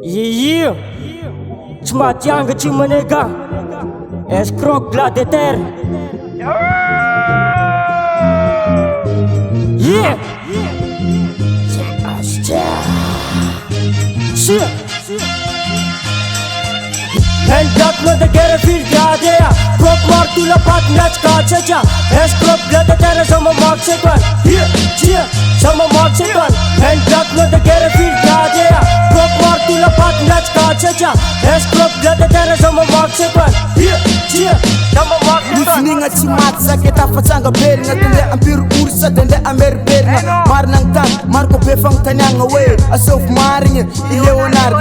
Yeah, tsy matiangatry manega escroc glas de terre. Yeah, men datna de guerre filgradea Prop martu la patnach kachacha escroc glas de terre sama maksetan. Yeah, sama maksetan. Men datna de guerre filgradea Prop martu la patnach kachacha escroc glas de terre sama maksetan. Yeah, sama maksetan. Ninga tsy maty zaketa fatsanga berigna tende ampiry orsa tende ameriberigna marinang tan marko be fagnontaniagna hoe asôvy marigny i Leonard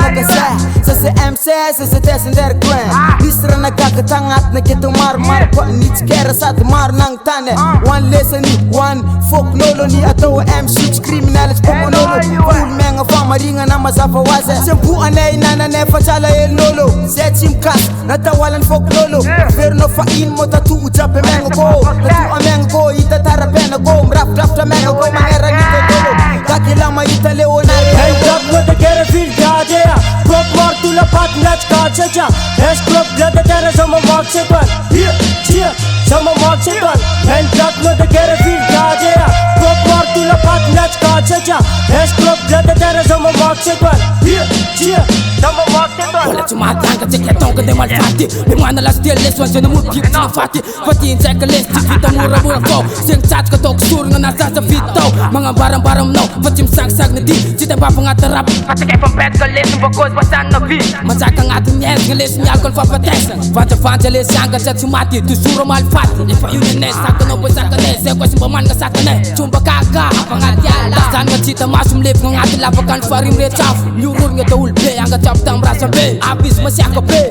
nakasa sase MC sase tesender coin misy raha nagaga tagnatina keto maromaro koa nitsikera sady maro nagnotany hoany lesany hoany folklolony atao MC tsy criminel tsy pomonolo folo megna fa marigna na mazava hoazy tsy amboanay nananay fa tsala helinolo zay tsy mikasy natao alany folklolo verinao fa ino mo tatu ujabe megna ko tatu amegna ko hita tarapena ko mirafidrafitra megna ko magneranitodolo kakila mahita Leonard. Men datna de guerre filgradea Prop martu la patnach kachacha escroc glas de terre sama maksetan. Yeah, sama maksetan. Men datna de guerre filgradea Prop martu la patnach kachacha escroc glas de terre sama maksetan. Yeah, sama maksetan. Olha tsy matanga tsy ketonga de malfaty Memana las tia les wanzena mupik tsy nafaty Faty injaika les tsy vita moramora fao Segny tsatsika ataoko sorigna na sasa vita tao Magnambarambara aminao fa tsy misagisagina dy Tsy tambava agnaty rap fa tsy kefa mipetaka lesy mbakôzy vasanina vy Manjaka agnaty miezigna lesy mialaka ny fahafatesana Vanjavanja lesy angatsa tsy maty toujours malfaty Efa io nenay sakanao boy sakanay Zay koa sy mba managna sakanay Tsomba kaka avy agnaty ala Zanagna tsy hita maso milevigna agnaty lavaka ny fary miretrafo Miororigna da olo be angatsabo tamy rasambe Aby izy masiaka be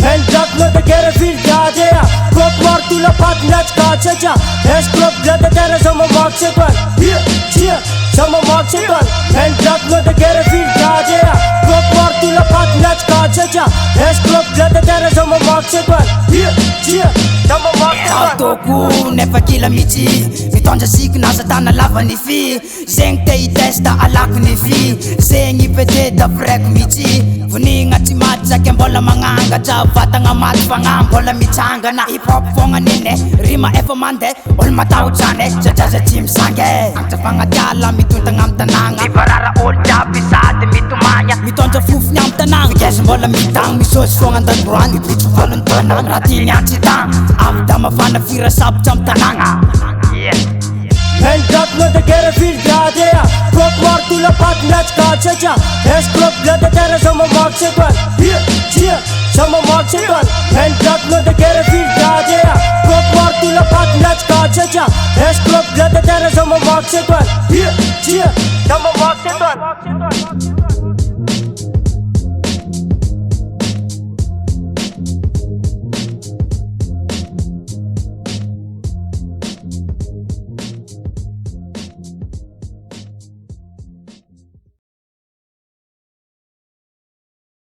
Men datna de guerre filgradea Prop martu la patnach kachacha escroc glas de terre sama maksetan. Yeah, sama maksetan. Men datna de guerre filgradea Prop martu la patnach kachacha escroc glas de terre sama maksetan. Yeah, sama maksetan. Autoku nefa kila mitsy Mitondra siky na satana lava ny fy Zegny te hitesta alako ny fy Zegny ipete da vreko mitsy Vonigna tsy maty saky mbola magnangatra Vatagna maty fagna mbola mitsangana Hip hop fogna nene rima efa mande Olo matahotrane sadraza tsy misange Angtra fagnatiala mitontagna amy tanagna Mivarara olo jiaby sady mitomagna Mitondra fofony amy tanagna Fikesa mbola mitagna misôsy fogna andandroany Mipitro valony tanagna raha ty niantry tagna Avy da mafana fira sabotra amy tanagna. Men datna de guerre filgradea Prop martu la patnach kachacha escroc glas de terre sama maksetan. Yeah, sama maksetan. Men datna de guerre filgradea Prop martu la patnach kachacha escroc glas de terre sama maksetan. Yeah,